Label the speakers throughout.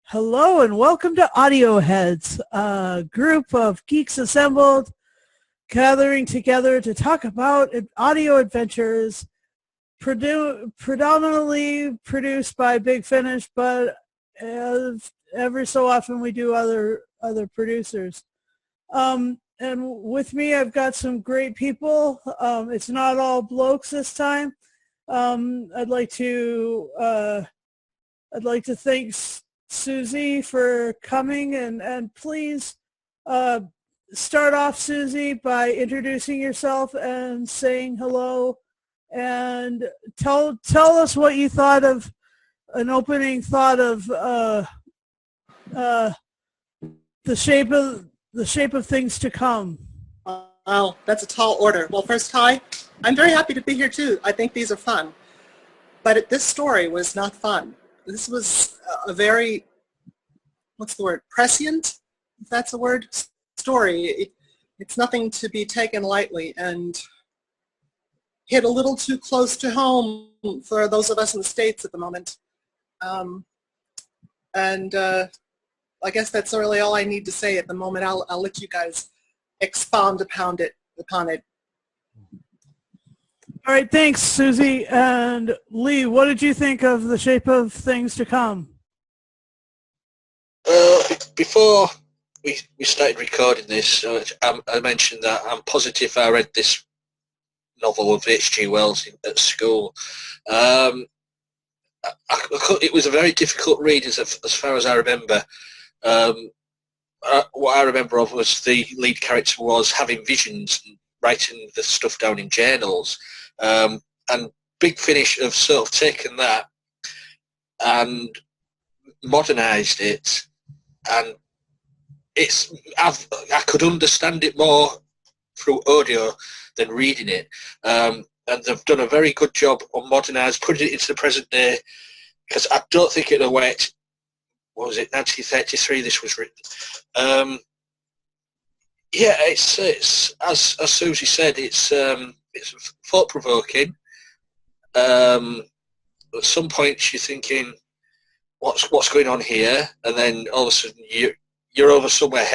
Speaker 1: Hello and welcome to Audio Heads, a group of geeks assembled, gathering together to talk about audio adventures predominantly produced by Big Finish, but every so often we do other producers. And with me, I've got some great people. It's not all blokes this time. I'd like to thank Susie for coming, and please start off, Susie, by introducing yourself and saying hello, and tell us what you thought of an opening thought of the shape of things to come.
Speaker 2: Wow, that's a tall order. Well, first, hi. I'm very happy to be here too. I think these are fun. But this story was not fun. This was a very, what's the word, prescient, if that's a word, story. It's nothing to be taken lightly and hit a little too close to home for those of us in the States at the moment. I guess that's really all I need to say at the moment. I'll let you guys expound upon it.
Speaker 1: All right, thanks, Susie. And Lee, what did you think of The Shape of Things to Come?
Speaker 3: Before we started recording this, I mentioned that I'm positive I read this novel of H.G. Wells at school. It was a very difficult read as far as I remember. What I remember of was the lead character was having visions and writing the stuff down in journals. And Big Finish have sort of taken that and modernised it, and I could understand it more through audio than reading it, and they've done a very good job on modernised, putting it into the present day, because I don't think it'll wait. What was it, 1933 this was written. Yeah, it's as Susie said, it's thought-provoking. At some points you're thinking, what's going on here, and then all of a sudden you're over somewhere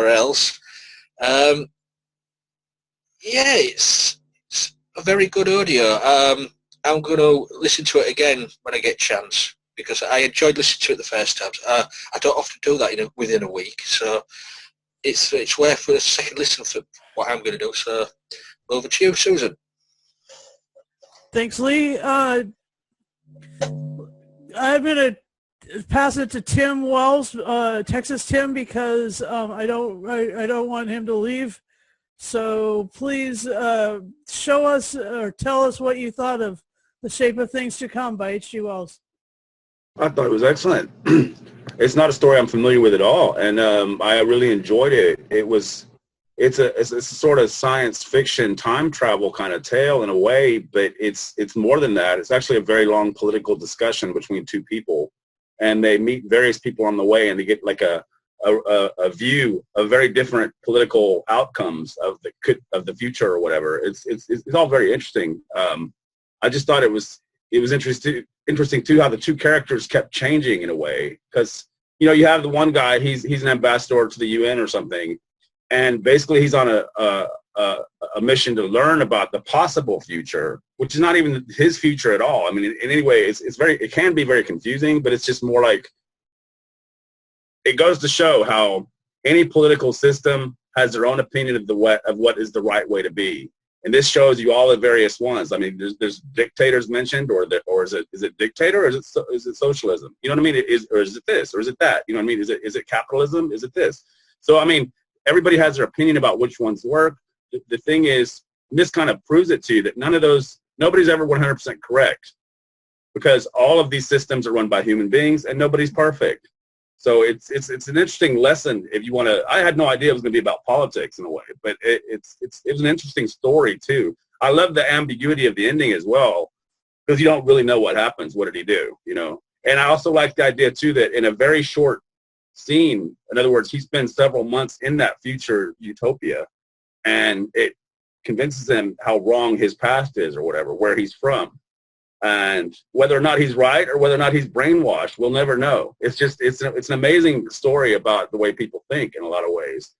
Speaker 3: else. Yeah, it's a very good audio. I'm going to listen to it again when I get a chance, because I enjoyed listening to it the first time. I don't often do that within a week, so it's worth a second listen for what I'm going to do. So over to you, Susan.
Speaker 1: Thanks, Lee. I'm going to pass it to Tim Wells, Texas Tim, because I don't want him to leave. So please show us or tell us what you thought of The Shape of Things to Come by H.G. Wells.
Speaker 4: I thought it was excellent. It's not a story I'm familiar with at all, and I really enjoyed it. It's a sort of science fiction time travel kind of tale in a way, but it's more than that. It's actually a very long political discussion between two people, and they meet various people on the way, and they get like a view of very different political outcomes of the future or whatever. It's all very interesting. I just thought it was interesting too how the two characters kept changing in a way, because you have the one guy, he's an ambassador to the UN or something, and basically he's on a mission to learn about the possible future, which is not even his future at all. I mean, in any way, it can be very confusing, but it's just more like, it goes to show how any political system has their own opinion of what is the right way to be. And this shows you all the various ones. I mean, there's dictators mentioned, or is it dictator, or is it socialism? You know what I mean? Or is it this, or is it that? You know what I mean? Is it capitalism? Is it this? So I mean, everybody has their opinion about which ones work. The thing is, this kind of proves it to you that nobody's ever 100% correct, because all of these systems are run by human beings, and nobody's perfect. So it's an interesting lesson if you want to. I had no idea it was going to be about politics in a way, but it was an interesting story too. I love the ambiguity of the ending as well, because you don't really know what happens. What did he do? And I also like the idea too that in a very short scene, in other words, he spends several months in that future utopia, and it convinces him how wrong his past is or whatever, where he's from. And whether or not he's right or whether or not he's brainwashed, we'll never know. It's just, it's an amazing story about the way people think in a lot of ways.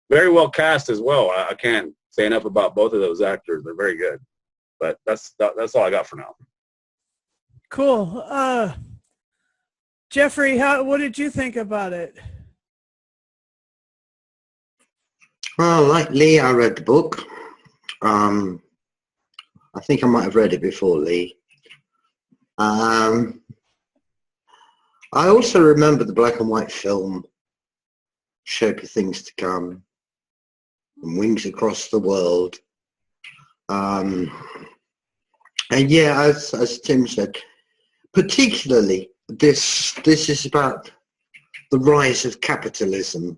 Speaker 4: Very well cast as well. I can't say enough about both of those actors. They're very good. But that's all I got for now.
Speaker 1: Cool. Jeffrey, what did you think about it?
Speaker 5: Well, like Lee, I read the book. I think I might have read it before Lee. I also remember the black and white film, Shape of Things to Come, and Wings Across the World. And yeah, as Tim said, particularly this is about the rise of capitalism,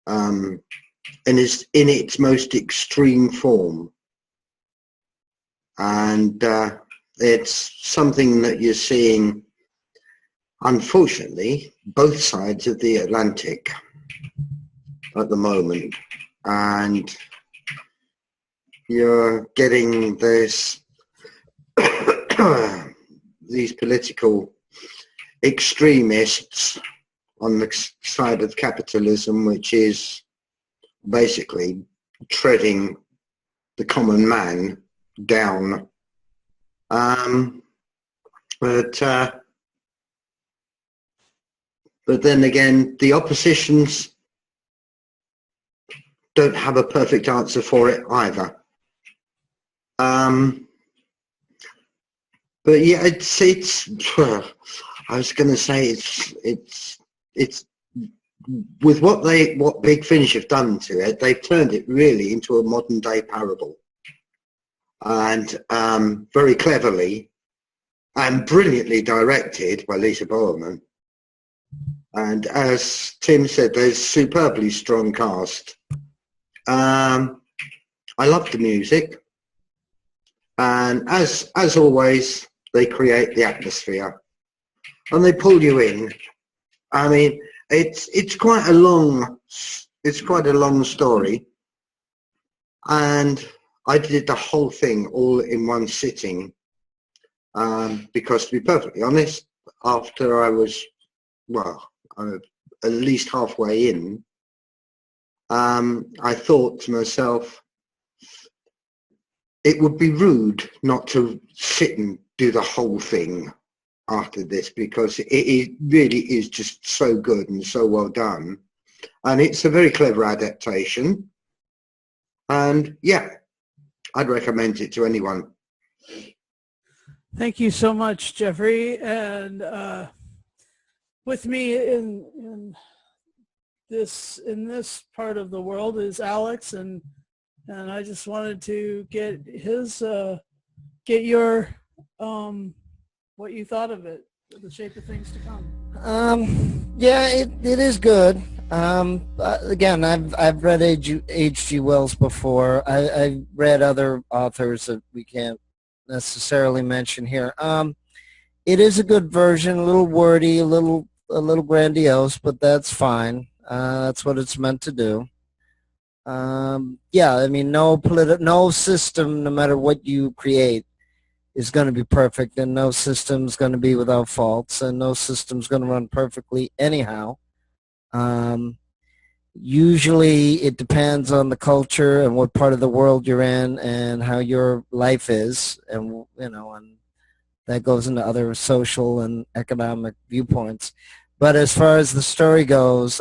Speaker 5: and is in its most extreme form. And it's something that you're seeing, unfortunately, both sides of the Atlantic at the moment. And you're getting this these political extremists on the side of capitalism, which is basically treading the common man down. But then again, the oppositions don't have a perfect answer for it either. But yeah, it's I was going to say it's with what Big Finish have done to it, they've turned it really into a modern day parable, and very cleverly and brilliantly directed by Lisa Bowerman. And as Tim said, there's superbly strong cast. I love the music, and as always, they create the atmosphere and they pull you in. I mean, it's quite a long story, and I did the whole thing all in one sitting, because to be perfectly honest, after I was at least halfway in, I thought to myself, it would be rude not to sit and do the whole thing after this, because it really is just so good and so well done, and it's a very clever adaptation, and yeah, I'd recommend it to anyone.
Speaker 1: Thank you so much, Jeffrey. And with me in this part of the world is Alex, and I just wanted to get your what you thought of it, The Shape of Things to Come.
Speaker 6: Yeah, it is good. Again, I've read H.G. Wells before. I've read other authors that we can't necessarily mention here. It is a good version, a little wordy, a little grandiose, but that's fine. That's what it's meant to do. Yeah, I mean, no system, no matter what you create, is going to be perfect, and no system's going to be without faults, and no system's going to run perfectly anyhow. Usually it depends on the culture and what part of the world you're in and how your life is, and and that goes into other social and economic viewpoints. But as far as the story goes,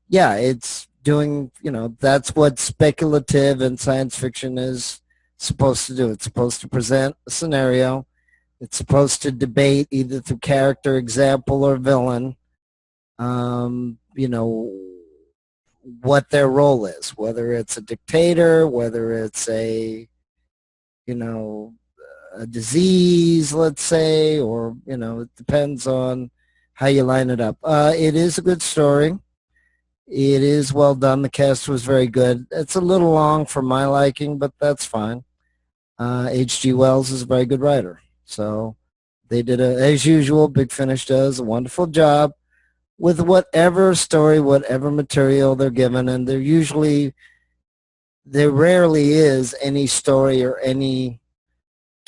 Speaker 6: yeah, it's doing, that's what speculative and science fiction is supposed to do. It's supposed to present a scenario. It's supposed to debate either through character, example, or villain, what their role is, whether it's a dictator, whether it's a disease, let's say, or, it depends on how you line it up. It is a good story. It is well done. The cast was very good. It's a little long for my liking, but that's fine. H.G. Wells is a very good writer. So they did, as usual, Big Finish does a wonderful job with whatever story, whatever material they're given, and there rarely is any story or any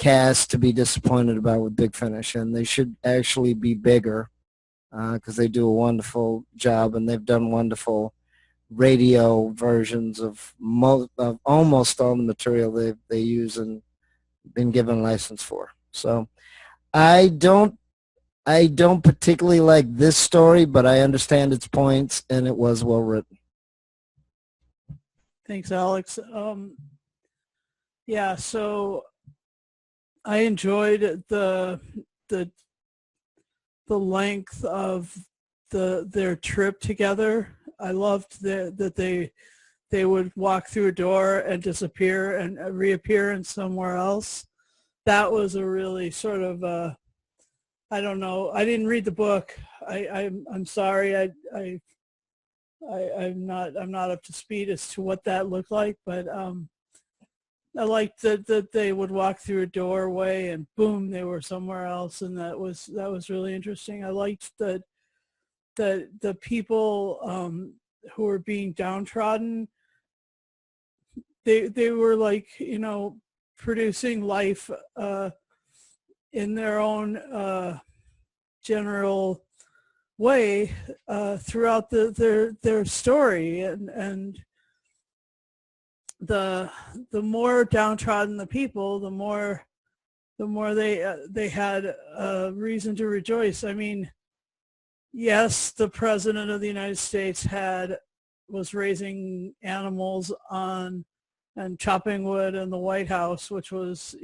Speaker 6: cast to be disappointed about with Big Finish, and they should actually be bigger because they do a wonderful job, and they've done wonderful radio versions of almost all the material they use and been given license for. So I don't particularly like this story, but I understand its points, and it was well written.
Speaker 1: Thanks, Alex. Yeah, so I enjoyed the length of their trip together. I loved that they would walk through a door and disappear and reappear in somewhere else. That was a really sort of I don't know. I didn't read the book. I'm sorry. I'm not up to speed as to what that looked like, but I liked that they would walk through a doorway and boom, they were somewhere else, and that was really interesting. I liked that the people who were being downtrodden, they were like, producing life in their own general way throughout their story, and the more downtrodden the people, the more they had a reason to rejoice. I mean, yes, the president of the United States was raising animals and chopping wood in the White House, which was,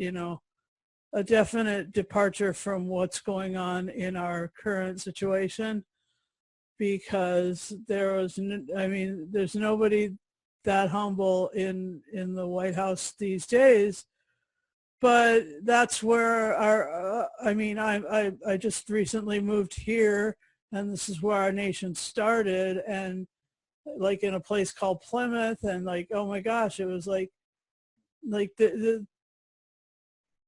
Speaker 1: a definite departure from what's going on in our current situation, because there's nobody that humble in the White House these days. But that's where I just recently moved here, and this is where our nation started, and like in a place called Plymouth, and like, oh my gosh, it was like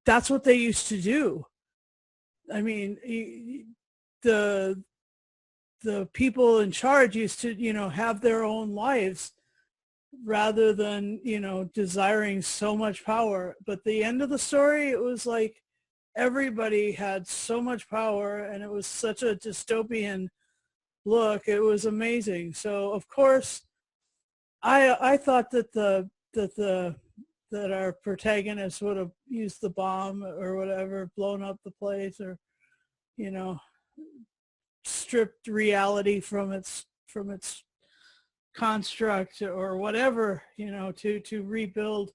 Speaker 1: that's what they used to do. I mean, the people in charge used to, have their own lives rather than, desiring so much power. But the end of the story, it was like everybody had so much power, and it was such a dystopian look. It was amazing. So of course, I thought that our protagonist would have used the bomb or whatever, blown up the place, or, stripped reality from its construct or whatever, to rebuild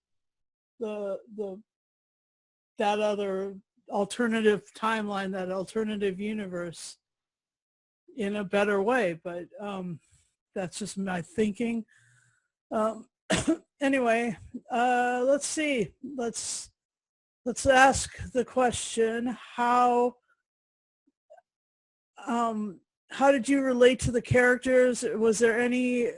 Speaker 1: that other alternative timeline, that alternative universe in a better way. But that's just my thinking. Anyway, let's see. Let's ask the question: how did you relate to the characters? Was there any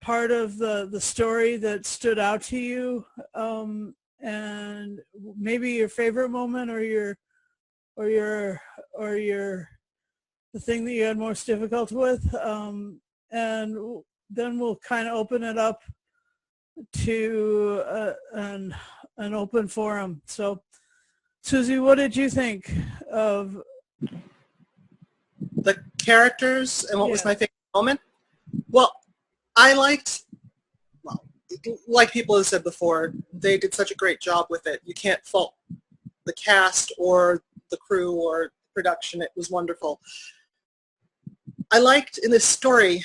Speaker 1: part of the story that stood out to you? And maybe your favorite moment, or the thing that you had most difficult with, and then we'll kind of open it up to an open forum. So, Susie, what did you think of
Speaker 2: the characters and what was my favorite moment? Well, I liked, like people have said before, they did such a great job with it. You can't fault the cast or the crew or production. It was wonderful. I liked in this story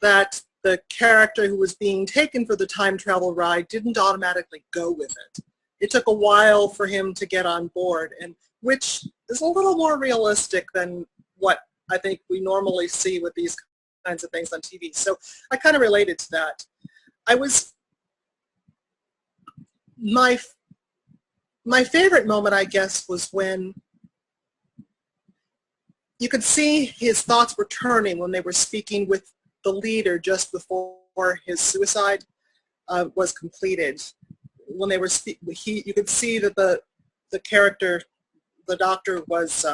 Speaker 2: that the character who was being taken for the time travel ride didn't automatically go with it. It took a while for him to get on board, and which is a little more realistic than what I think we normally see with these kinds of things on TV. So I kind of related to that. My favorite moment, I guess, was when you could see his thoughts were turning when they were speaking with the leader just before his suicide was completed. When they were you could see that the character, the doctor, was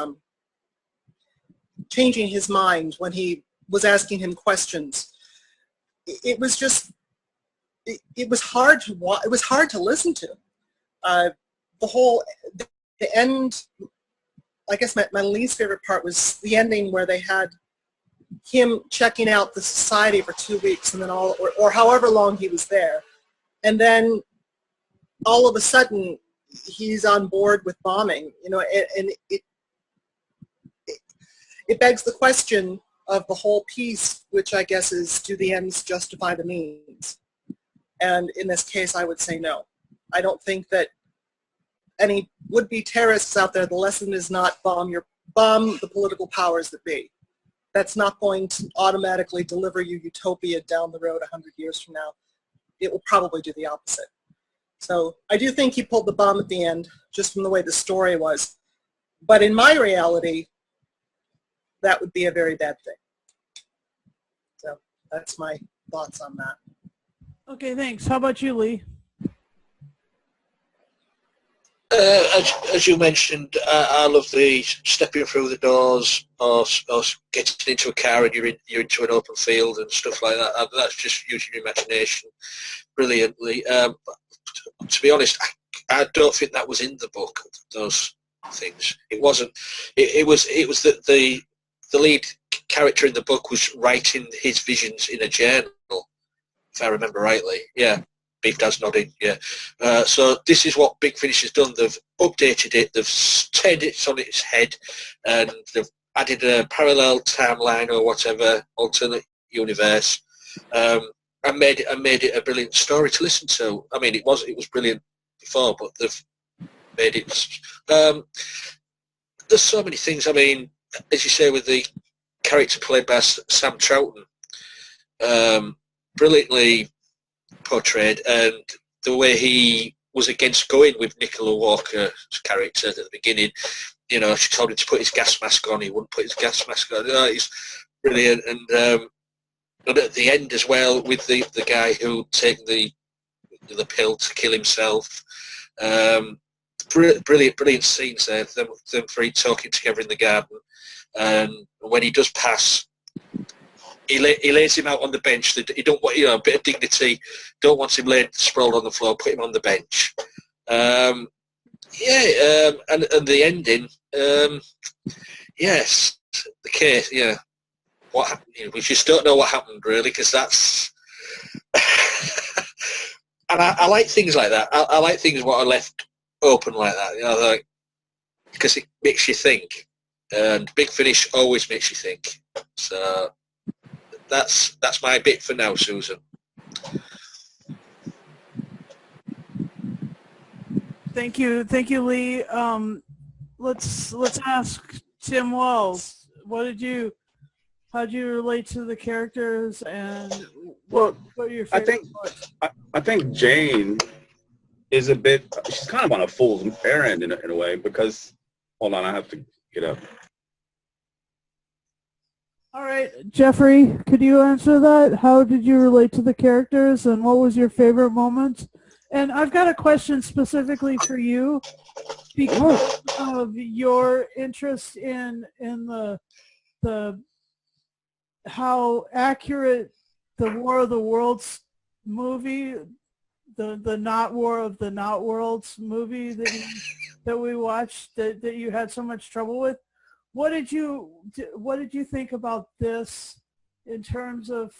Speaker 2: changing his mind when he was asking him questions. It was just, it was hard to listen to, the end, I guess my least favorite part was the ending where they had him checking out the society for 2 weeks and then or however long he was there. And then all of a sudden he's on board with bombing, you know, and it begs the question of the whole piece, which I guess is, do the ends justify the means? And in this case, I would say no. I don't think that any would-be terrorists out there, the lesson is not bomb the political powers that be. That's not going to automatically deliver you utopia down the road 100 years from now. It will probably do the opposite. So I do think he pulled the bomb at the end, just from the way the story was. But in my reality, that would be a very bad thing. So that's my thoughts on that.
Speaker 1: Okay, thanks. How about you, Lee?
Speaker 3: As you mentioned, I love the stepping through the doors or getting into a car and you're into an open field and stuff like that. That's just using your imagination brilliantly. To be honest, I don't think that was in the book, those things. It wasn't. It was that the lead character in the book was writing his visions in a journal, if I remember rightly. Yeah. Beef Dad's nodding, yeah. So this is what Big Finish has done. They've updated it, they've turned it on its head, and they've added a parallel timeline or whatever, alternate universe, and made it a brilliant story to listen to. I mean, it was brilliant before, but they've made it. There's so many things. I mean, as you say, with the character played by Sam Troughton, brilliantly portrayed, and the way he was against going with Nicola Walker's character at the beginning. You know, she told him to put his gas mask on, he wouldn't put his gas mask on. Oh, he's brilliant. And at the end as well, with the guy who taken the pill to kill himself. Brilliant scenes there, them three talking together in the garden. And when he does pass, he lays him out on the bench. He don't want, a bit of dignity. Don't want him laid sprawled on the floor. Put him on the bench. And the ending. Yes, the case. Yeah, what happened? We just don't know what happened really, because that's. And I like things like that. I like things what are left open like that. Because it makes you think. And Big Finish always makes you think. So. That's my bit for now, Susan.
Speaker 1: Thank you, Lee. Let's ask Tim Wells. How'd you relate to the characters, and what are your favorite parts?
Speaker 4: I think Jane is she's kind of on a fool's errand in a way, because hold on, I have to get up.
Speaker 1: All right, Jeffrey, could you answer that? How did you relate to the characters, and what was your favorite moment? And I've got a question specifically for you because of your interest in the how accurate the War of the Worlds movie, the Not War of the Not Worlds movie that we watched that you had so much trouble with. What did you think about this in terms of,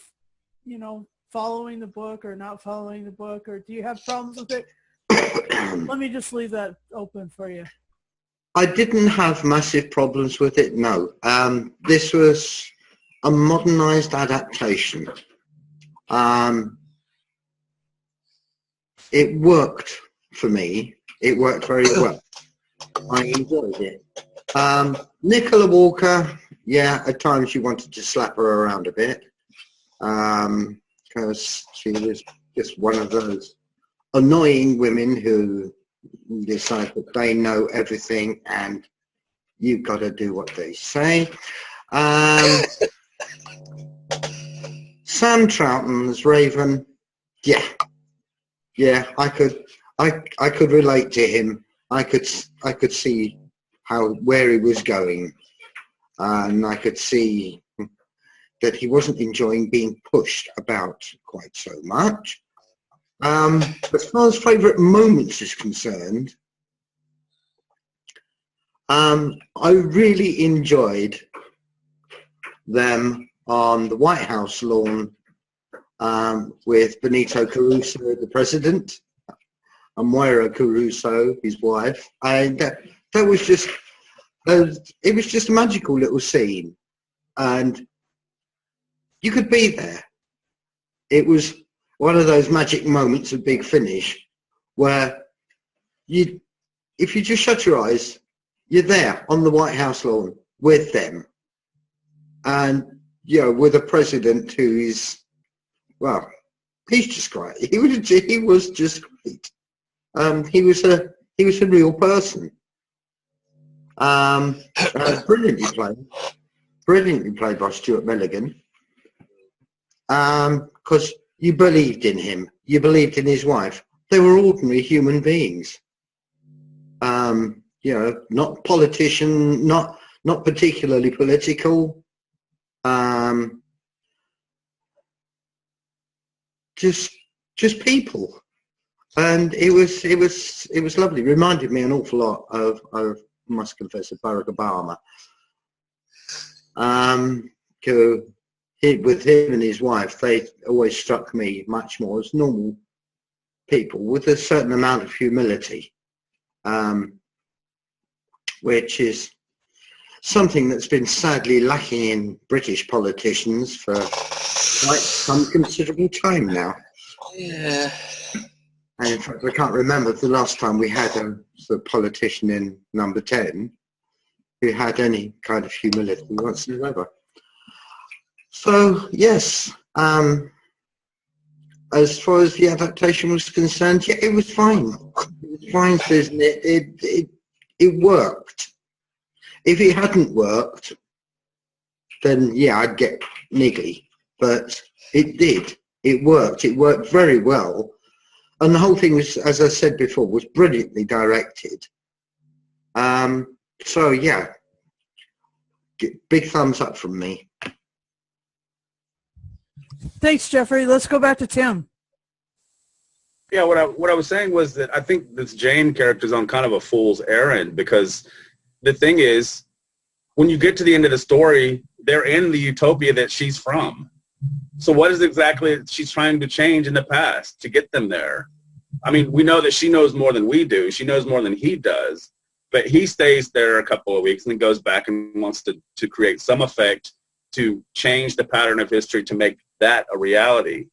Speaker 1: following the book or not following the book, or do you have problems with it? Let me just leave that open for you.
Speaker 5: I didn't have massive problems with it, no. This was a modernized adaptation. It worked for me. It worked very well. I enjoyed it. Nicola Walker, yeah, at times you wanted to slap her around a bit, because she was just one of those annoying women who decide that they know everything and you've got to do what they say. Sam Troughton's Raven, yeah, I could relate to him. I could see where he was going, and I could see that he wasn't enjoying being pushed about quite so much. As far as favourite moments is concerned, I really enjoyed them on the White House lawn with Benito Caruso, the president, and Moira Caruso, his wife. And that was just, it was just a magical little scene. And you could be there. It was one of those magic moments of Big Finish where if you just shut your eyes, you're there on the White House lawn with them. And, with a president who is, well, he's just great. He was just great. He was a real person. Brilliantly played by Stuart Milligan. Because you believed in him, you believed in his wife. They were ordinary human beings. Not politician, not particularly political. Just people, and it was lovely. Reminded me an awful lot of I must confess, of Barack Obama. With him and his wife, they always struck me much more as normal people with a certain amount of humility, which is something that's been sadly lacking in British politicians for quite some considerable time now.
Speaker 3: Yeah.
Speaker 5: And in fact, I can't remember the last time we had a politician in number 10 who had any kind of humility whatsoever. So, yes, as far as the adaptation was concerned, yeah, it was fine. It was fine, Susan. It worked. If it hadn't worked, then, yeah, I'd get niggly. But it did. It worked. It worked very well. And the whole thing was, as I said before, was brilliantly directed. So, yeah, big thumbs up from me.
Speaker 1: Thanks, Jeffrey. Let's go back to Tim.
Speaker 4: Yeah, what I was saying was that I think this Jane character is on kind of a fool's errand, because the thing is, when you get to the end of the story, they're in the utopia that she's from. So what is exactly she's trying to change in the past to get them there? I mean, we know that she knows more than we do. She knows more than he does. But he stays there a couple of weeks and then goes back and wants to create some effect to change the pattern of history to make that a reality.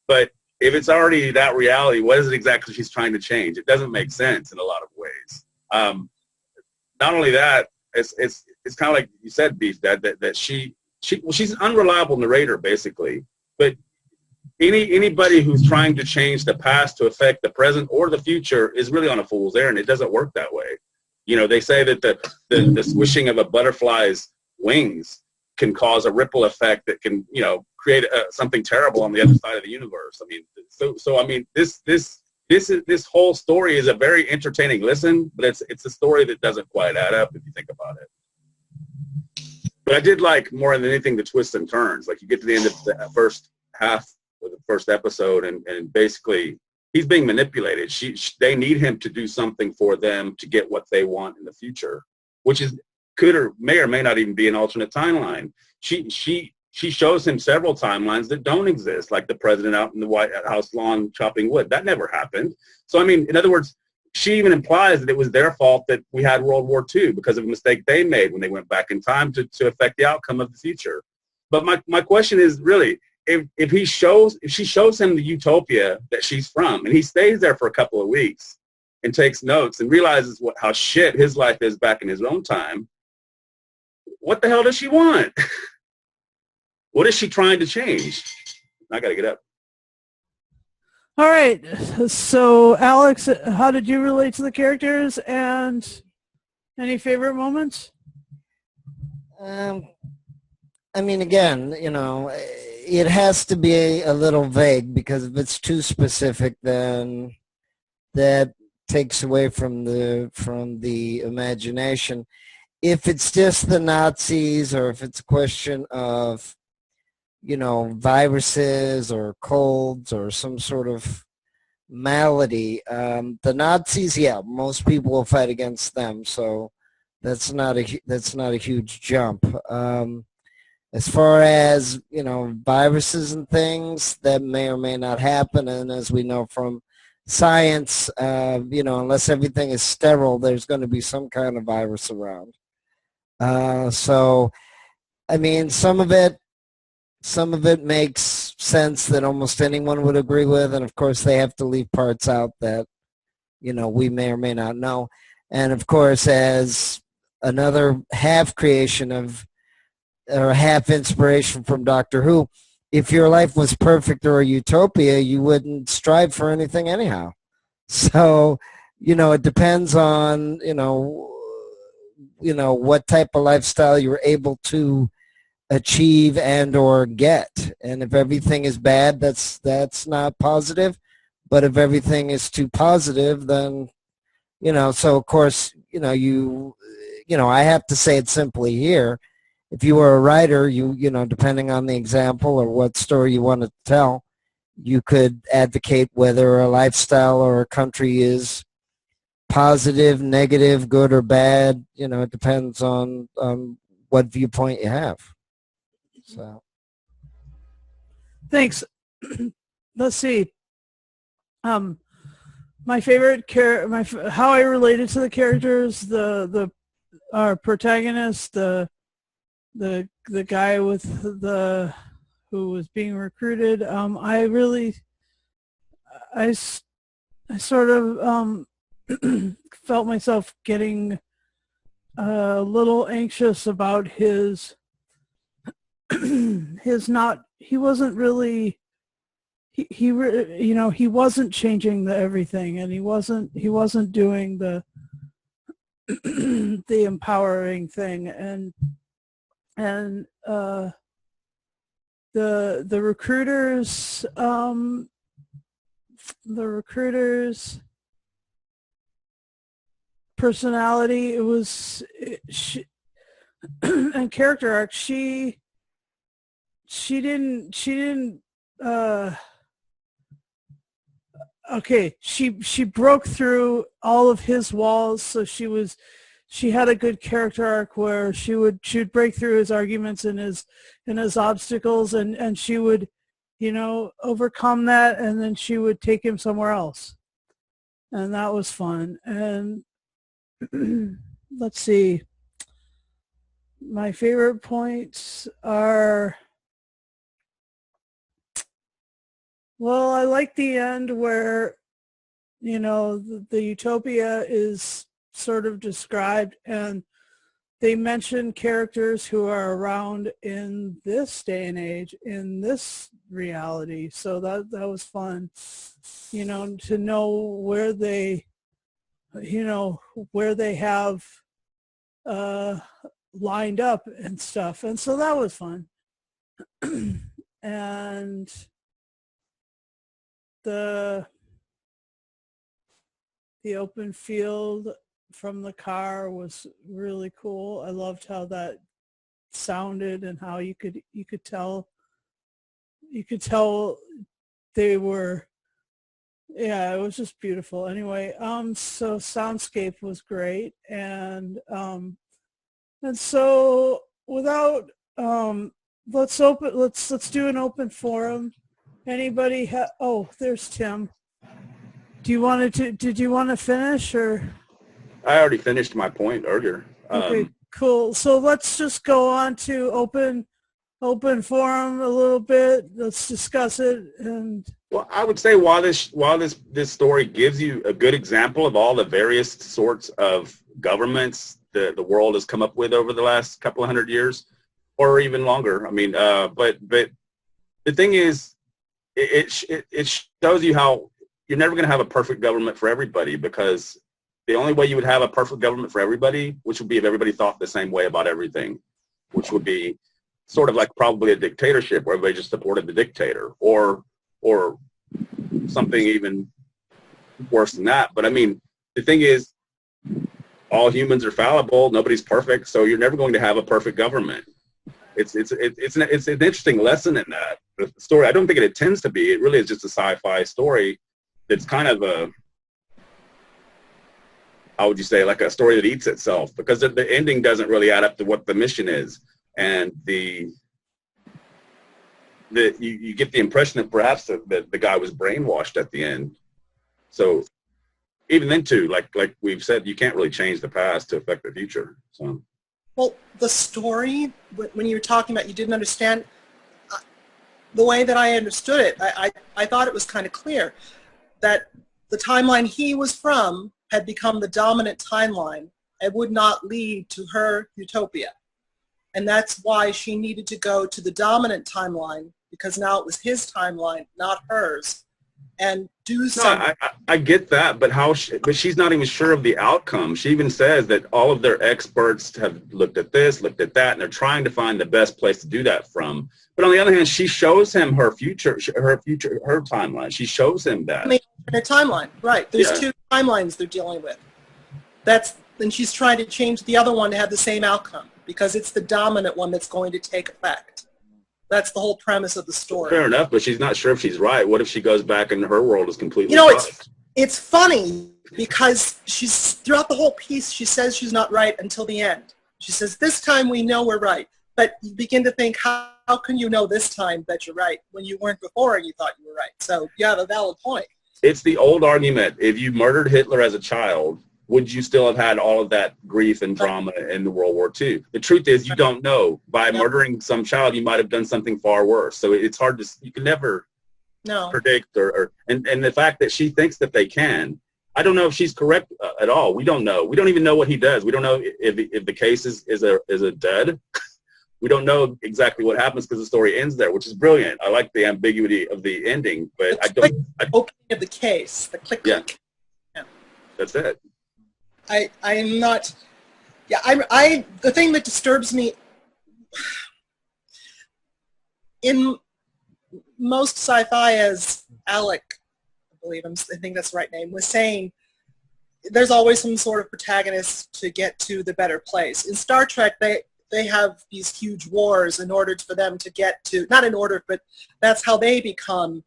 Speaker 4: But if it's already that reality, what is it exactly she's trying to change? It doesn't make sense in a lot of ways. Not only that, it's kind of like you said, Beef, that she's an unreliable narrator, basically. But anybody who's trying to change the past to affect the present or the future is really on a fool's errand. It doesn't work that way. They say that the swishing of a butterfly's wings can cause a ripple effect that can, create something terrible on the other side of the universe. I mean, so I mean, this whole story is a very entertaining listen, but it's a story that doesn't quite add up if you think about it. But I did like, more than anything, the twists and turns. Like, you get to the end of the first half of the first episode, and basically he's being manipulated. They need him to do something for them to get what they want in the future, which is may or may not even be an alternate timeline. She shows him several timelines that don't exist, like the president out in the White House lawn chopping wood. That never happened. So, I mean, in other words, she even implies that it was their fault that we had World War II because of a mistake they made when they went back in time to affect the outcome of the future. But my question is really, if she shows him the utopia that she's from, and he stays there for a couple of weeks and takes notes and realizes how shit his life is back in his own time, what the hell does she want? What is she trying to change? I got to get up.
Speaker 1: All right. So, Alex, how did you relate to the characters, and any favorite moments?
Speaker 6: I mean, again, it has to be a little vague, because if it's too specific, then that takes away from the imagination. If it's just the Nazis, or if it's a question of, viruses or colds or some sort of malady, the Nazis, yeah, most people will fight against them. So that's not a huge jump. As far as, viruses and things, that may or may not happen. And as we know from science, unless everything is sterile, there's going to be some kind of virus around. So, I mean, some of it makes sense that almost anyone would agree with. And of course, they have to leave parts out that, we may or may not know. And of course, as another half creation or half inspiration from Doctor Who, if your life was perfect or a utopia, you wouldn't strive for anything anyhow. So, it depends on, what type of lifestyle you're able to achieve and or get. And if everything is bad, that's not positive. But if everything is too positive, then, so of course, I have to say it simply here. If you were a writer, depending on the example or what story you want to tell, you could advocate whether a lifestyle or a country is positive, negative, good or bad. It depends on what viewpoint you have. So,
Speaker 1: Thanks. Let's see. My favorite how I related to the characters, our protagonist, the guy with who was being recruited. I sort of felt myself getting a little anxious about he wasn't really he wasn't changing everything, and he wasn't doing the the empowering thing, and the recruiters personality, and character arc, she didn't she broke through all of his walls, so she had a good character arc where she would break through his arguments and his obstacles, and she would overcome that, and then she would take him somewhere else, and that was fun. And let's see, my favorite points are, well, I like the end where the utopia is sort of described, and they mention characters who are around in this day and age, in this reality. So that was fun, to know where they have lined up and stuff. And so that was fun. And the open field from the car was really cool. I loved how that sounded, and how you could tell they were, yeah, it was just beautiful. Anyway, so soundscape was great, and so without let's do an open forum. Anybody oh, there's Tim. Did you want to finish, or?
Speaker 4: I already finished my point earlier.
Speaker 1: Okay, cool. So let's just go on to open forum a little bit. Let's discuss it. And
Speaker 4: well, I would say while this story gives you a good example of all the various sorts of governments the world has come up with over the last couple of 100 years, or even longer. I mean, but the thing is, it shows you how you're never going to have a perfect government for everybody, because the only way you would have a perfect government for everybody, which would be if everybody thought the same way about everything, which would be sort of like probably a dictatorship where everybody just supported the dictator, or something even worse than that. But I mean, the thing is, all humans are fallible. Nobody's perfect, so you're never going to have a perfect government. It's an interesting lesson in that. The story, I don't think it intends to be. It really is just a sci-fi story that's kind of how would you say, like a story that eats itself, because the ending doesn't really add up to what the mission is. And you get the impression that perhaps that the guy was brainwashed at the end. So even then too, like we've said, you can't really change the past to affect the future. So,
Speaker 2: well, the story, when you were talking about you didn't understand, the way that I understood it, I thought it was kind of clear that the timeline he was from had become the dominant timeline and would not lead to her utopia. And that's why she needed to go to the dominant timeline, because now it was his timeline, not hers, and do something.
Speaker 4: No, I get that, but but she's not even sure of the outcome. She even says that all of their experts have looked at this, looked at that, and they're trying to find the best place to do that from. But on the other hand, she shows him her timeline. She shows him that.
Speaker 2: Her timeline, right. There's two timelines they're dealing with. And she's trying to change the other one to have the same outcome, because it's the dominant one that's going to take effect. That's the whole premise of the story.
Speaker 4: Fair enough, but she's not sure if she's right. What if she goes back and her world is completely
Speaker 2: it's funny, because she's throughout the whole piece, she says she's not right until the end. She says, this time we know we're right. But you begin to think, how can you know this time that you're right when you weren't before and you thought you were right? So you have a valid point.
Speaker 4: It's the old argument. If you murdered Hitler as a child, would you still have had all of that grief and drama in the World War II? The truth is, you don't know. By murdering some child, you might have done something far worse. So it's hard to, you can never predict and the fact that she thinks that they can, I don't know if she's correct at all. We don't know. We don't even know what he does. We don't know if the case is a dead. We don't know exactly what happens because the story ends there, which is brilliant. I like the ambiguity of the ending, but
Speaker 2: opening of the case, the click.
Speaker 4: Yeah. That's it.
Speaker 2: I'm not. Yeah, the thing that disturbs me in most sci-fi, as Alec, I think that's the right name, was saying, there's always some sort of protagonist to get to the better place. In Star Trek, they have these huge wars in order for them to get to, not in order, but that's how they become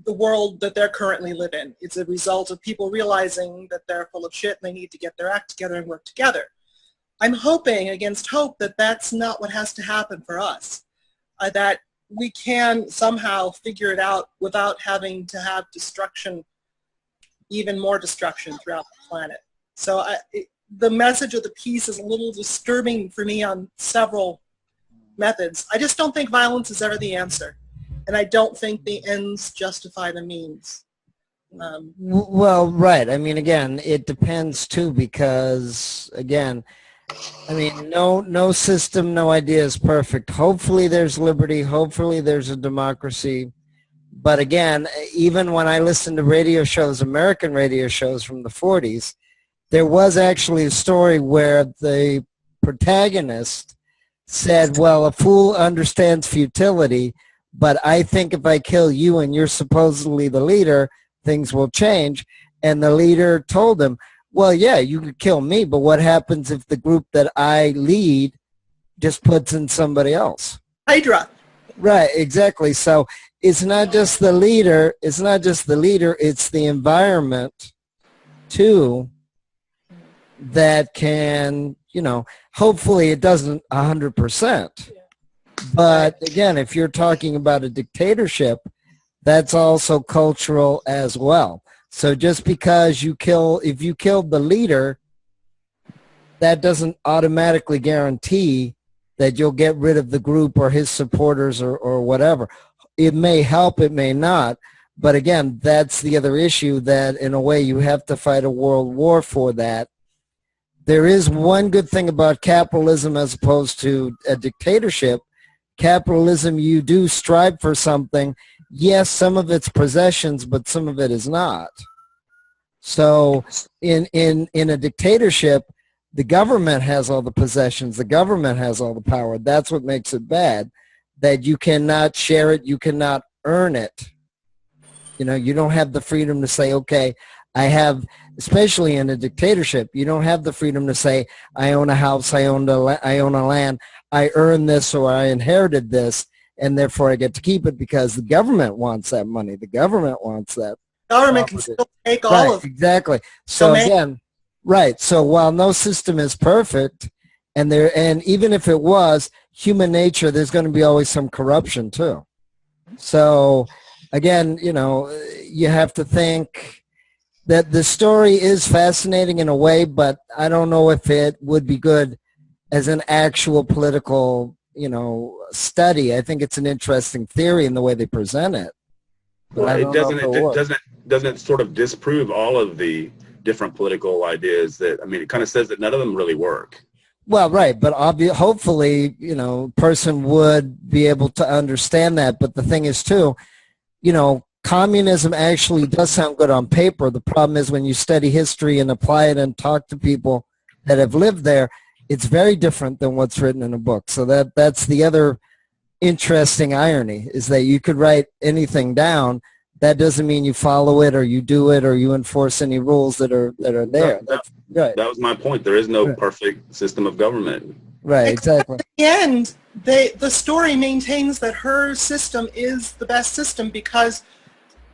Speaker 2: the world that they're currently live in. It's a result of people realizing that they're full of shit and they need to get their act together and work together. I'm hoping against hope that that's not what has to happen for us, that we can somehow figure it out without having to have destruction, even more destruction throughout the planet. So the message of the piece is a little disturbing for me on several methods. I just don't think violence is ever the answer. And I don't think the ends justify the means.
Speaker 6: Well, right. I mean, again, it depends too, because again, I mean, no system, no idea is perfect. Hopefully there's liberty. Hopefully there's a democracy. But again, even when I listen to radio shows, American radio shows from the 40s, there was actually a story where the protagonist said, well, a fool understands futility, but I think if I kill you and you're supposedly the leader, things will change. And the leader told him, well, yeah, you could kill me, but what happens if the group that I lead just puts in somebody else?
Speaker 2: Hydra.
Speaker 6: Right, exactly. So it's not just the leader, it's the environment too that can, hopefully it doesn't 100%. But again, if you're talking about a dictatorship, that's also cultural as well. So just because if you killed the leader, that doesn't automatically guarantee that you'll get rid of the group or his supporters or whatever. It may help, it may not. But again, that's the other issue, that in a way you have to fight a world war for that. There is one good thing about capitalism as opposed to a dictatorship. Capitalism, you do strive for something. Yes, some of it's possessions, but some of it is not. So in a dictatorship, the government has all the possessions. The government has all the power. That's what makes it bad, that you cannot share it. You cannot earn it. You don't have the freedom to say, okay, I have, especially in a dictatorship, you don't have the freedom to say, I own a house, I own a land, I earned this or I inherited this, and therefore I get to keep it because the government wants that money. The government wants that
Speaker 2: Government can still take all
Speaker 6: Right,
Speaker 2: of it.
Speaker 6: exactly. So
Speaker 2: Domain.
Speaker 6: again, right. So while no system is perfect, and even if it was human nature, there's going to be always some corruption too. So again, you have to think that the story is fascinating in a way, but I don't know if it would be good as an actual political, study. I think it's an interesting theory in the way they present it. But
Speaker 4: Well,
Speaker 6: I don't know if it would.
Speaker 4: doesn't it sort of disprove all of the different political ideas that, I mean, it kind of says that none of them really work.
Speaker 6: Well, right, but hopefully, person would be able to understand that. But the thing is, too, communism actually does sound good on paper. The problem is when you study history and apply it and talk to people that have lived there, it's very different than what's written in a book. So that's the other interesting irony, is that you could write anything down. That doesn't mean you follow it or you do it or you enforce any rules that are there. That's right.
Speaker 4: That was my point. There is no perfect system of government.
Speaker 6: Right, exactly.
Speaker 2: At the end, the story maintains that her system is the best system because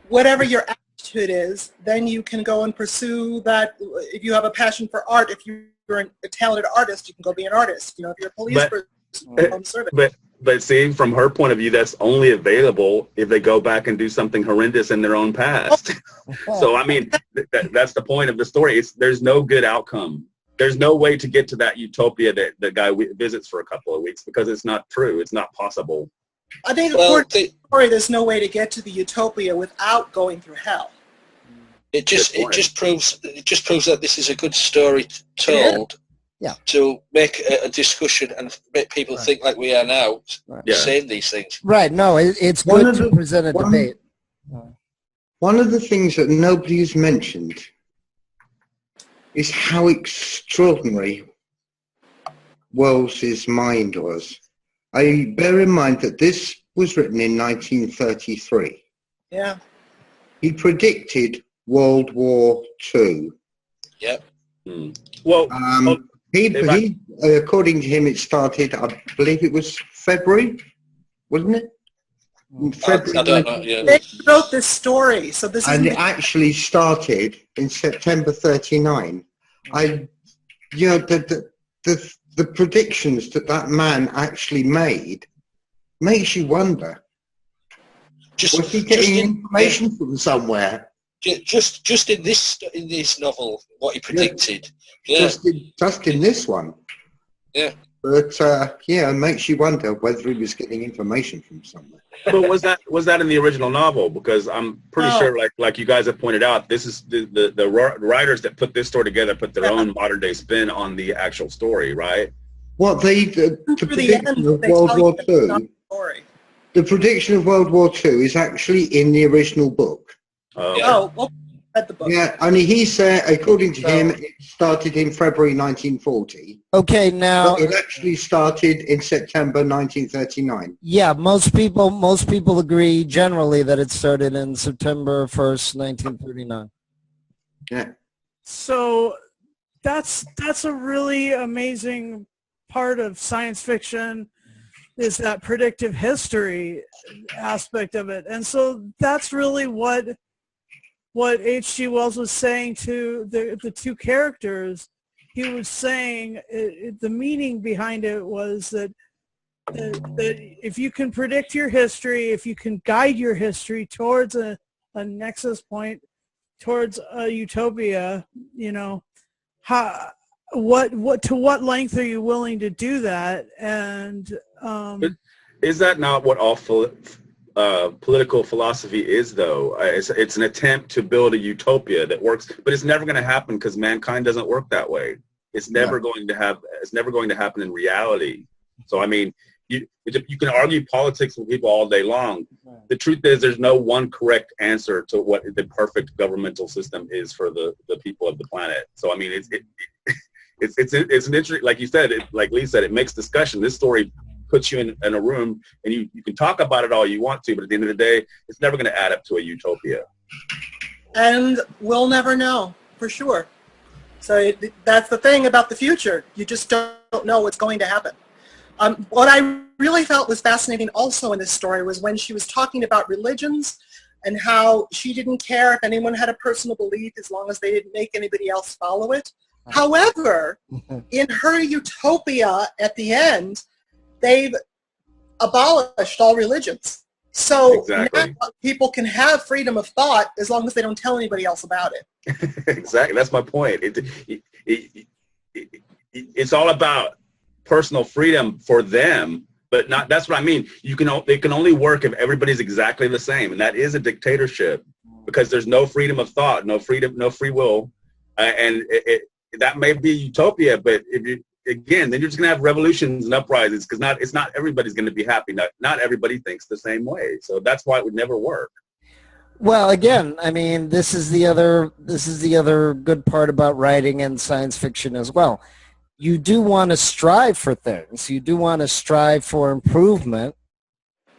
Speaker 2: whatever your attitude is, then you can go and pursue that. If you have a passion for art, if you're a talented artist, you can go be an artist. If you're a police person, you can become servant.
Speaker 4: But see, from her point of view, that's only available if they go back and do something horrendous in their own past. So, I mean, that's the point of the story. There's no good outcome. There's no way to get to that utopia that the guy visits for a couple of weeks because it's not true. It's not possible.
Speaker 2: I think according to the story, there's no way to get to the utopia without going through hell.
Speaker 3: It just proves that this is a good story told.
Speaker 6: Yeah.
Speaker 3: To make a discussion and make people think like we are now, saying these things.
Speaker 6: Right. No, it's good to present a debate.
Speaker 5: One of the things that nobody's mentioned is how extraordinary Wells's mind was. I bear in mind that this was written in 1933.
Speaker 2: Yeah.
Speaker 5: He predicted World War II.
Speaker 3: Yep.
Speaker 4: Well,
Speaker 5: he according to him, it started, I believe it was February, wasn't it? February.
Speaker 3: I don't know. Yeah.
Speaker 2: They wrote this story, so this.
Speaker 5: And it actually started in September '39. The predictions that man actually made makes you wonder. Was he getting information from somewhere?
Speaker 3: Just in this novel, what he predicted. Yeah.
Speaker 5: Just in this one.
Speaker 3: Yeah.
Speaker 5: But it makes you wonder whether he was getting information from somewhere.
Speaker 4: But was that in the original novel? Because I'm pretty sure, like you guys have pointed out, this is the writers that put this story together put their own modern day spin on the actual story, right?
Speaker 5: What the prediction of World War II? The prediction of World War II is actually in the original book.
Speaker 2: Well, read the book.
Speaker 5: Yeah, only he said, according to him, it started in February 1940.
Speaker 6: Okay, now
Speaker 5: But it actually started in September 1939.
Speaker 6: Yeah, most people agree generally that it started in September 1st, 1939.
Speaker 5: Yeah.
Speaker 1: So that's a really amazing part of science fiction, is that predictive history aspect of it. And so that's really what H.G. Wells was saying to the two characters. He was saying the meaning behind it was that if you can predict your history, if you can guide your history towards a nexus point, towards a utopia, to what length are you willing to do that? And
Speaker 4: but is that not what all political philosophy is, though? It's an attempt to build a utopia that works, but it's never going to happen because mankind doesn't work that way. It's never going to happen in reality. So I mean, you can argue politics with people all day long. The truth is, there's no one correct answer to what the perfect governmental system is for the people of the planet. So I mean, it's an interesting, like you said, like Lee said, it makes discussion. This story puts you in a room and you can talk about it all you want to, but at the end of the day, it's never going to add up to a utopia.
Speaker 2: And we'll never know for sure. So that's the thing about the future. You just don't know what's going to happen. What I really felt was fascinating also in this story was when she was talking about religions and how she didn't care if anyone had a personal belief as long as they didn't make anybody else follow it. However, in her utopia at the end, they've abolished all religions. So
Speaker 4: Exactly.
Speaker 2: now people can have freedom of thought as long as they don't tell anybody else about it.
Speaker 4: Exactly. That's my point. It's all about personal freedom for them, but not. That's what I mean. They can only work if everybody's exactly the same, and that is a dictatorship because there's no freedom of thought, no freedom, no free will, and that may be utopia. But then you're just gonna have revolutions and uprisings because it's not everybody's gonna be happy. Not everybody thinks the same way, so that's why it would never work.
Speaker 6: Well, again, I mean, this is the other good part about writing and science fiction as well. You do want to strive for things. You do want to strive for improvement,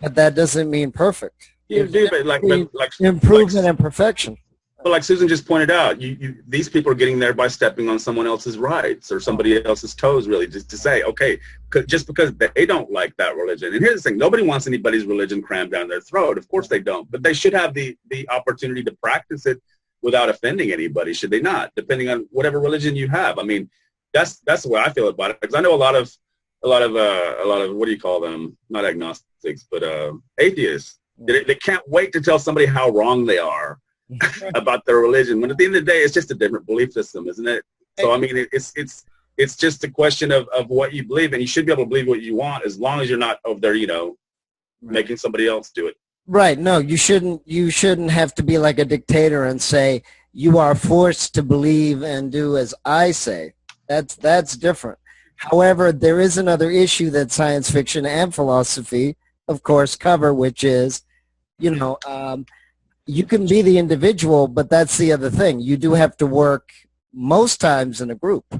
Speaker 6: but that doesn't mean perfect.
Speaker 4: You do, but like
Speaker 6: improvement and perfection.
Speaker 4: But like Susan just pointed out, these people are getting there by stepping on someone else's rights or somebody else's toes, really, just to say, okay, just because they don't like that religion. And here's the thing, nobody wants anybody's religion crammed down their throat. Of course they don't. But they should have the opportunity to practice it without offending anybody, should they not? Depending on whatever religion you have. I mean, that's the way I feel about it. Because I know a lot of what do you call them? Not agnostics, but atheists. They can't wait to tell somebody how wrong they are about their religion. When at the end of the day, it's just a different belief system, isn't it? So I mean, it's just a question of what you believe, and you should be able to believe what you want as long as you're not over there, making somebody else do it.
Speaker 6: Right. No, you shouldn't have to be like a dictator and say you are forced to believe and do as I say. That's different. However, there is another issue that science fiction and philosophy, of course, cover, which is, you can be the individual, but that's the other thing. You do have to work most times in a group.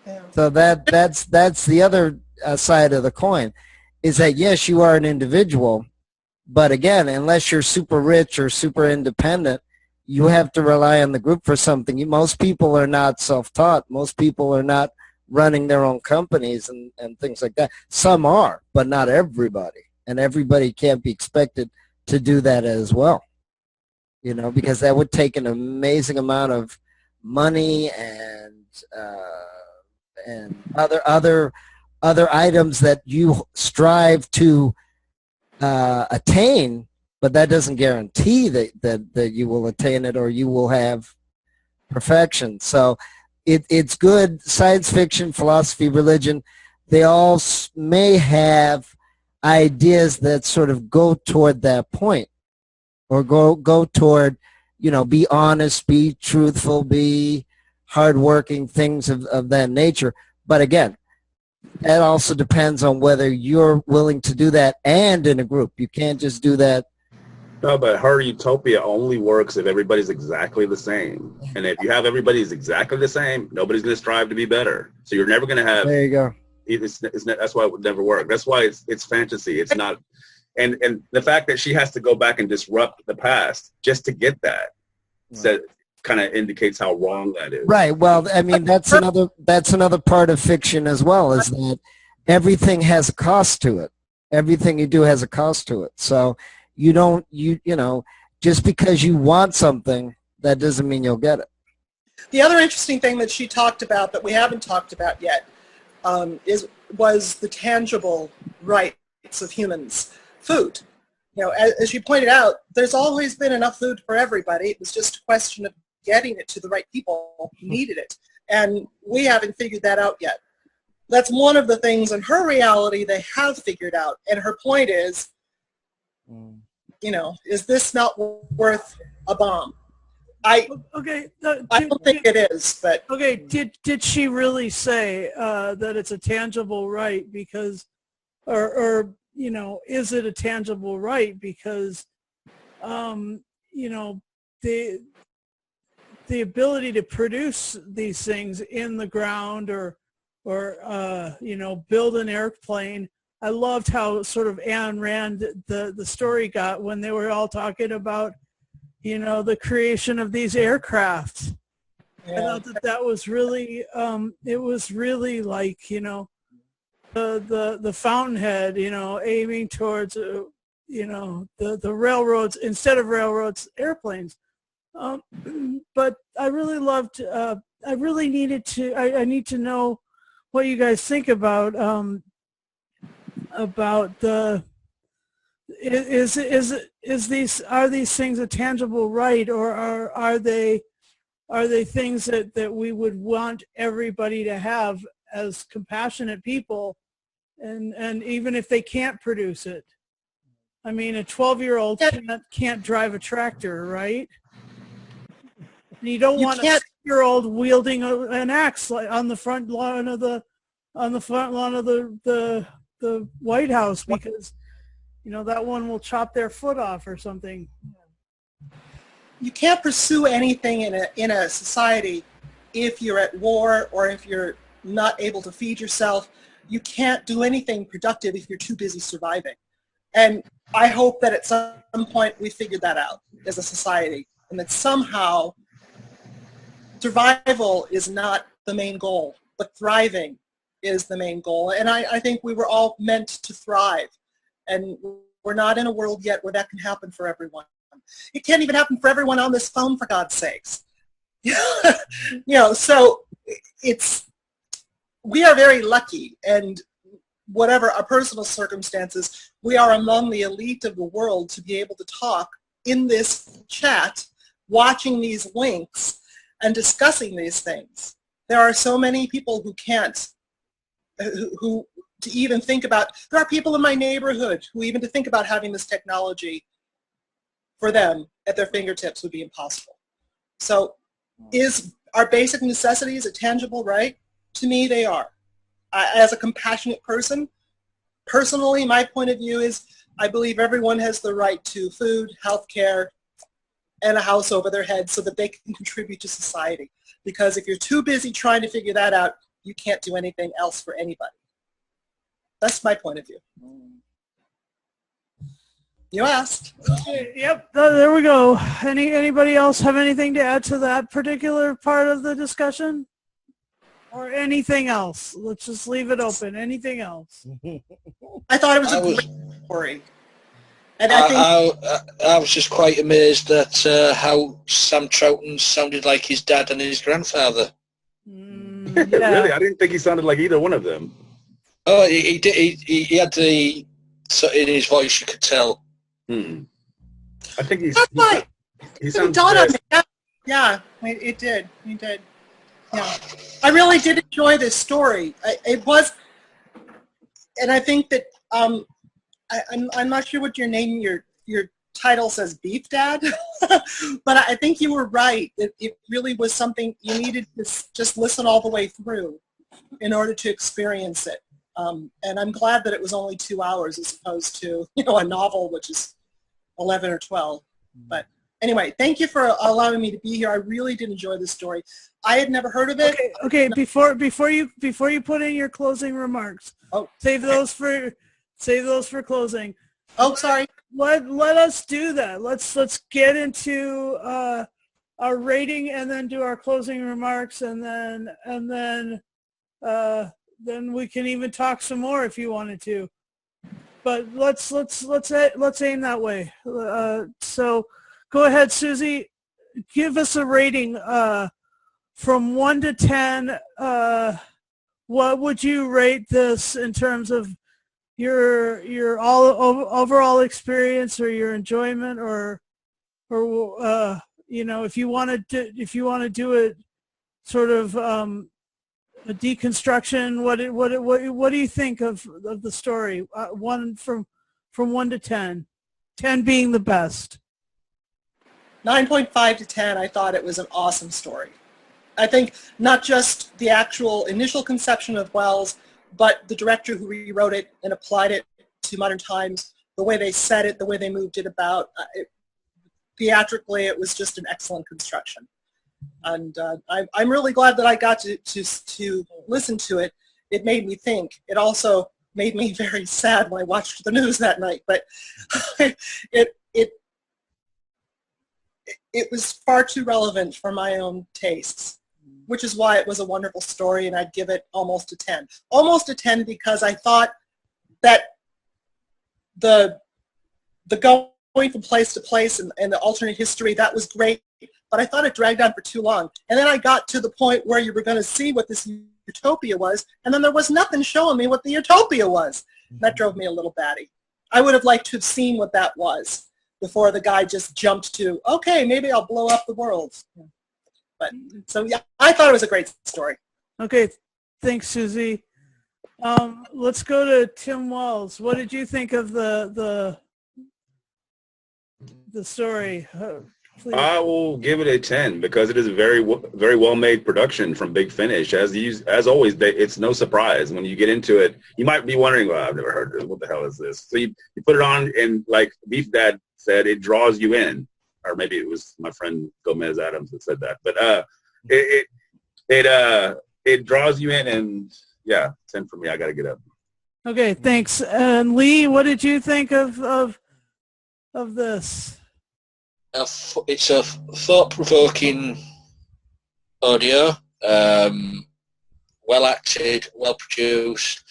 Speaker 2: Yeah.
Speaker 6: So that's the other side of the coin, is that yes, you are an individual, but again, unless you're super rich or super independent, you have to rely on the group for something. Most people are not self-taught. Most people are not running their own companies and things like that. Some are, but not everybody. And everybody can't be expected to do that as well. Because that would take an amazing amount of money and other items that you strive to attain, but that doesn't guarantee that you will attain it or you will have perfection. So it's good. Science fiction, philosophy, religion, they all may have ideas that sort of go toward that point, or go toward, be honest, be truthful, be hardworking, things of that nature. But again, that also depends on whether you're willing to do that and in a group. You can't just do that.
Speaker 4: No, but her utopia only works if everybody's exactly the same. And if you have everybody's exactly the same, nobody's going to strive to be better. So you're never going to have.
Speaker 6: There you go.
Speaker 4: That's why it would never work. That's why it's fantasy. It's not. And the fact that she has to go back and disrupt the past just to get that, kind of indicates how wrong that is.
Speaker 6: Right. Well, I mean, that's another part of fiction as well, is that everything has a cost to it. Everything you do has a cost to it. So just because you want something, that doesn't mean you'll get it.
Speaker 2: The other interesting thing that she talked about that we haven't talked about yet was the tangible rights of humans. Food. As you pointed out, there's always been enough food for everybody. It was just a question of getting it to the right people who needed it. And we haven't figured that out yet. That's one of the things in her reality they have figured out. And her point is, is this not worth a bomb? I don't think it is, but
Speaker 1: okay. Did she really say that it's a tangible right because, or is it a tangible right because, the ability to produce these things in the ground or build an airplane. I loved how sort of Ayn Rand the story got when they were all talking about, the creation of these aircraft. Yeah. I thought that was really, it was really like, the fountainhead, aiming towards the railroads, instead of railroads, airplanes. But I really loved, I really needed to, I need to know what you guys think about the, are these things a tangible right, or are they things that we would want everybody to have as compassionate people, and even if they can't produce it? I mean, a 12-year-old can't drive a tractor, right? And you don't want a 6-year-old wielding an axe on the front lawn of the the White House, because that one will chop their foot off or something.
Speaker 2: You can't pursue anything in a society if you're at war or if you're not able to feed yourself. You can't do anything productive if you're too busy surviving. And I hope that at some point we figured that out as a society, and that somehow survival is not the main goal, but thriving is the main goal. And I think we were all meant to thrive, and we're not in a world yet where that can happen for everyone. It can't even happen for everyone on this phone, for God's sakes. So we are very lucky, and whatever our personal circumstances, we are among the elite of the world to be able to talk in this chat, watching these links and discussing these things. There are so many people who can't, who to even think about, there are people in my neighborhood who even to think about having this technology for them at their fingertips would be impossible. So is our basic necessities a tangible right? To me, they are. As a compassionate person, personally, my point of view is I believe everyone has the right to food, health care, and a house over their head so that they can contribute to society. Because if you're too busy trying to figure that out, you can't do anything else for anybody. That's my point of view. You asked.
Speaker 1: Yep, there we go. Anybody else have anything to add to that particular part of the discussion? Or anything else? Let's just leave it open. Anything else?
Speaker 2: I thought it was a great story. And
Speaker 3: I was just quite amazed at how Sam Troughton sounded like his dad and his grandfather.
Speaker 1: Yeah.
Speaker 4: Really? I didn't think he sounded like either one of them.
Speaker 3: Oh, he did. He had the, so in his voice you could tell.
Speaker 4: I think he sounds
Speaker 2: Yeah, it did. He did. Yeah, I really did enjoy this story. It was, and I think that I'm not sure what your name, your title says, Beef Dad, but I think you were right. It really was something you needed to just listen all the way through in order to experience it. And I'm glad that it was only 2 hours as opposed to a novel which is 11 or 12. But anyway, thank you for allowing me to be here. I really did enjoy this story. I had never heard of it.
Speaker 1: Okay. Before you put in your closing remarks, save those for closing.
Speaker 2: Oh, sorry.
Speaker 1: Let us do that. Let's get into our rating and then do our closing remarks, and then we can even talk some more if you wanted to. But let's aim that way. So go ahead, Susie. Give us a rating from 1 to 10. What would you rate this in terms of your overall experience or your enjoyment, or if you want to do it sort of a deconstruction, what do you think of the story? From 1 to 10, 10 being the best.
Speaker 2: 9.5 to 10. I thought it was an awesome story. I think not just the actual initial conception of Wells, but the director who rewrote it and applied it to modern times, the way they said it, the way they moved it about. Theatrically, it was just an excellent construction. And I'm really glad that I got to listen to it. It made me think. It also made me very sad when I watched the news that night. But it was far too relevant for my own tastes, which is why it was a wonderful story, and I'd give it almost a 10. Almost a 10 because I thought that the the going from place to place and the alternate history, that was great, but I thought it dragged on for too long. And then I got to the point where you were going to see what this utopia was, and then there was nothing showing me what the utopia was. That drove me a little batty. I would have liked to have seen what that was before the guy just jumped to, okay, maybe I'll blow up the world. But so yeah, I thought it was a great story.
Speaker 1: Okay, thanks, Susie. Let's go to Tim Walls. What did you think of the story? Please.
Speaker 4: I will give it a 10 because it is a very well made production from Big Finish. As always, it's no surprise when you get into it. You might be wondering, well, I've never heard this. What the hell is this? So you put it on, and like Beef Dad said, it draws you in. Or maybe it was my friend Gomez Adams that said that. But it draws you in, and yeah, 10 for me. I got to get up.
Speaker 1: Okay, thanks. And Lee, what did you think of this?
Speaker 3: It's a thought-provoking audio, well acted, well produced.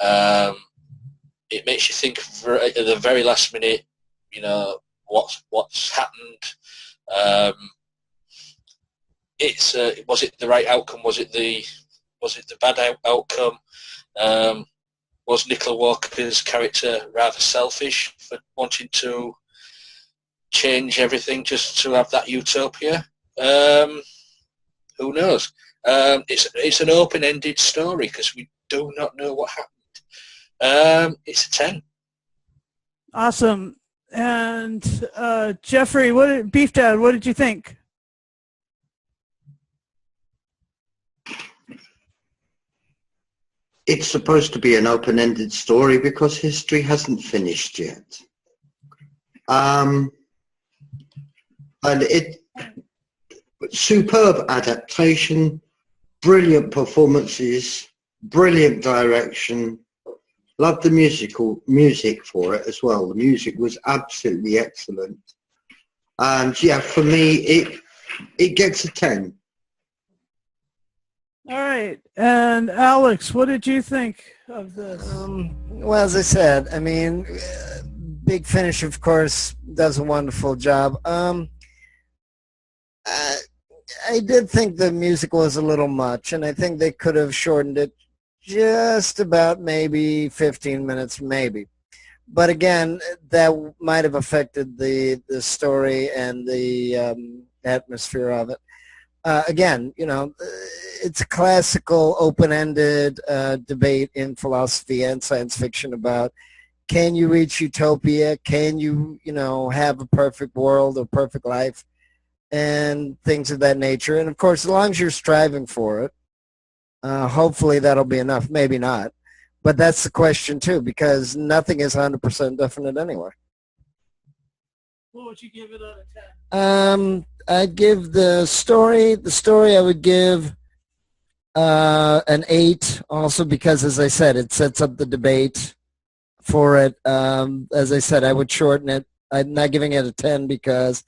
Speaker 3: It makes you think at the very last minute, you know, what's happened. Was it the right outcome? Was it the bad outcome? Was Nicola Walker's character rather selfish for wanting to change everything just to have that utopia? Who knows? It's an open-ended story because we do not know what happened. It's a 10.
Speaker 1: Awesome. And Jeffrey, Beef Dad, what did you think?
Speaker 5: It's supposed to be an open-ended story because history hasn't finished yet. And superb adaptation, brilliant performances, brilliant direction. Loved the music for it as well. The music was absolutely excellent. And yeah, for me, it gets a 10.
Speaker 1: All right. And Alex, what did you think of this?
Speaker 6: Well, as I said, I mean, Big Finish, of course, does a wonderful job. I did think the music was a little much, and I think they could have shortened it just about maybe 15 minutes, maybe. But again, that might have affected the story and the atmosphere of it. Again, you know, it's a classical open-ended debate in philosophy and science fiction about, can you reach utopia? Can you, have a perfect world or perfect life? And things of that nature. And of course, as long as you're striving for it, hopefully that'll be enough. Maybe not. But that's the question too, because nothing is 100% definite anyway.
Speaker 1: What would you give it out of 10?
Speaker 6: I'd give the story I would give an 8 also because, as I said, it sets up the debate for it. As I said, I would shorten it. I'm not giving it a 10 because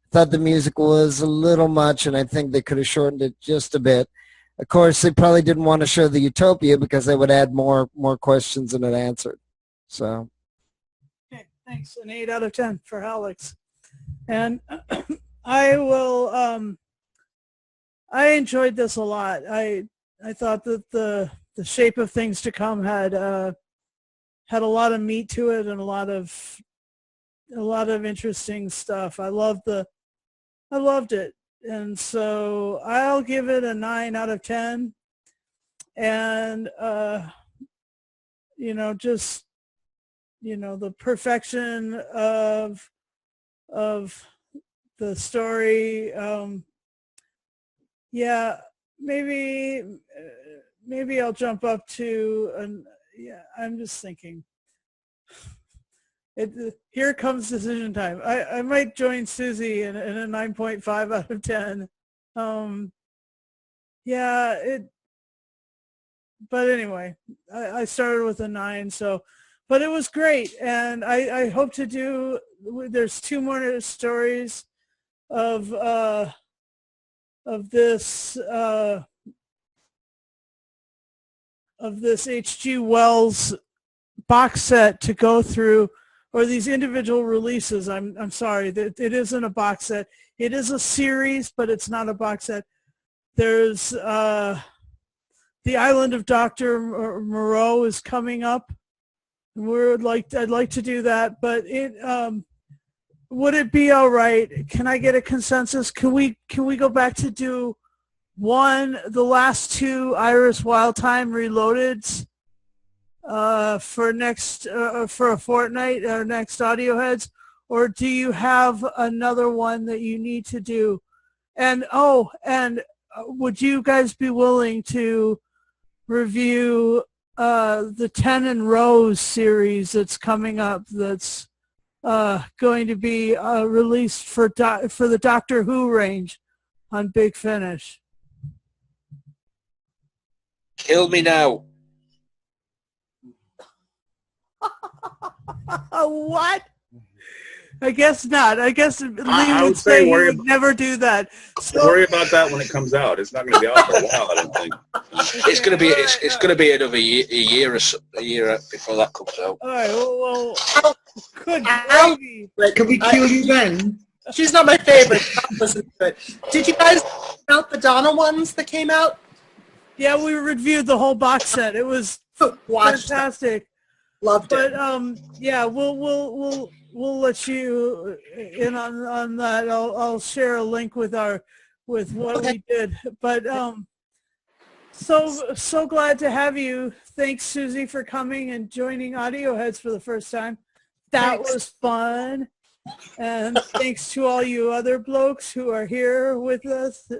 Speaker 6: I thought the music was a little much, and I think they could have shortened it just a bit. Of course, they probably didn't want to show the utopia because they would add more questions than it answered. So,
Speaker 1: okay, thanks. An 8 out of 10 for Alex. And I will. I enjoyed this a lot. I thought that the shape of things to come had a lot of meat to it and a lot of interesting stuff. I loved it. And so I'll give it a 9 out of 10. And, just, the perfection of the story. Maybe I'll jump up to, I'm just thinking. Here comes decision time. I might join Susie in a 9.5 out of 10. But anyway, I started with a 9. So, but it was great, and I hope to do. There's 2 more stories of this H.G. Wells box set to go through or these individual releases. I'm sorry that it isn't a box set. It is a series, but it's not a box set. There's The Island of Dr. Moreau is coming up. I'd like to do that, but would it be all right? Can I get a consensus? Can we go back to do the last two Iris Wildtime Reloadeds for a fortnight, or next Audio Heads, or do you have another one that you need to do? And would you guys be willing to review the 10 and Rose series that's coming up, that's going to be released for the Doctor Who range on Big Finish?
Speaker 3: Kill me now.
Speaker 1: What? I guess not. I guess Lee
Speaker 4: I
Speaker 1: would
Speaker 4: would
Speaker 1: say
Speaker 4: say
Speaker 1: he
Speaker 4: worry
Speaker 1: would never do that. So,
Speaker 4: Worry about that when it comes out. It's not going to be out for a while, I don't think.
Speaker 3: It's going to be another year before that comes out.
Speaker 1: all right. Well, good
Speaker 2: Ow.
Speaker 1: gravy.
Speaker 5: Can we kill you then?
Speaker 2: She's not my favorite. Don't listen to it. Did you guys count the Donna ones that came out?
Speaker 1: Yeah, we reviewed the whole box set. It was
Speaker 2: Watched them.
Speaker 1: fantastic.
Speaker 2: Loved
Speaker 1: But
Speaker 2: it.
Speaker 1: yeah, we'll let you in on that. I'll share a link with what we did. But so glad to have you. Thanks, Susie, for coming and joining Audio Heads for the first time. That
Speaker 2: Thanks.
Speaker 1: was fun. And thanks to all you other blokes who are here with us.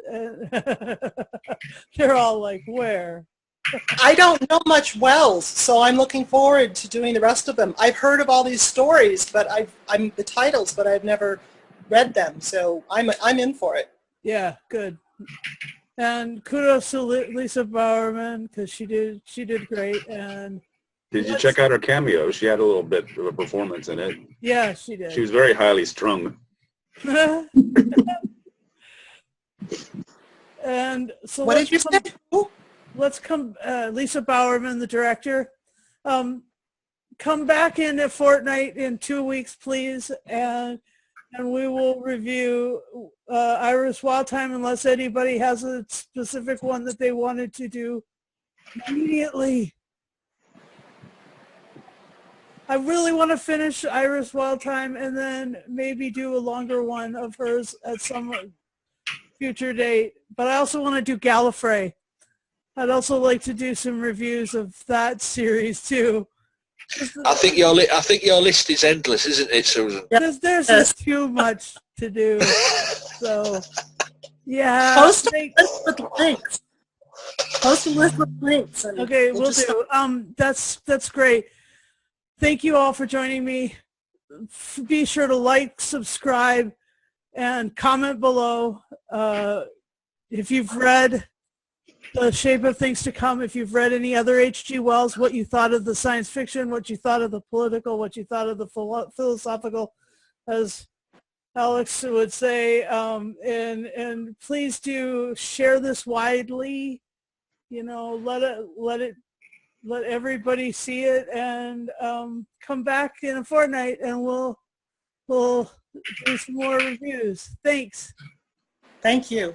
Speaker 1: They're all like, where?
Speaker 2: I don't know much Wells, so I'm looking forward to doing the rest of them. I've heard of all these stories, but I'm the titles, but I've never read them, so I'm in for it.
Speaker 1: Yeah, good. And kudos to Lisa Bowerman, because she did great. And
Speaker 4: Did you check out her cameo? She had a little bit of a performance in it.
Speaker 1: yeah, she did.
Speaker 4: She was very highly strung.
Speaker 1: And so
Speaker 2: What did you say? Ooh.
Speaker 1: let's come, Lisa Bowerman, the director, come back in a fortnight, in 2 weeks, please, and we will review Iris Wildtime, unless anybody has a specific one that they wanted to do immediately. I really want to finish Iris Wildtime and then maybe do a longer one of hers at some future date. But I also want to do Gallifrey. I'd also like to do some reviews of that series too.
Speaker 3: I think your list is endless, isn't it, Susan?
Speaker 1: There's just too much to do. So yeah.
Speaker 2: Post a list with links. Post a list with links. And
Speaker 1: Okay, we'll
Speaker 2: just-
Speaker 1: do. That's great. Thank you all for joining me. Be sure to like, subscribe, and comment below. If you've read The Shape of Things to Come, if you've read any other H.G. Wells, what you thought of the science fiction, what you thought of the political, what you thought of the philosophical, as Alex would say, and please do share this widely. You know, let everybody see it, and come back in a fortnight, and we'll do some more reviews. Thanks.
Speaker 2: Thank you.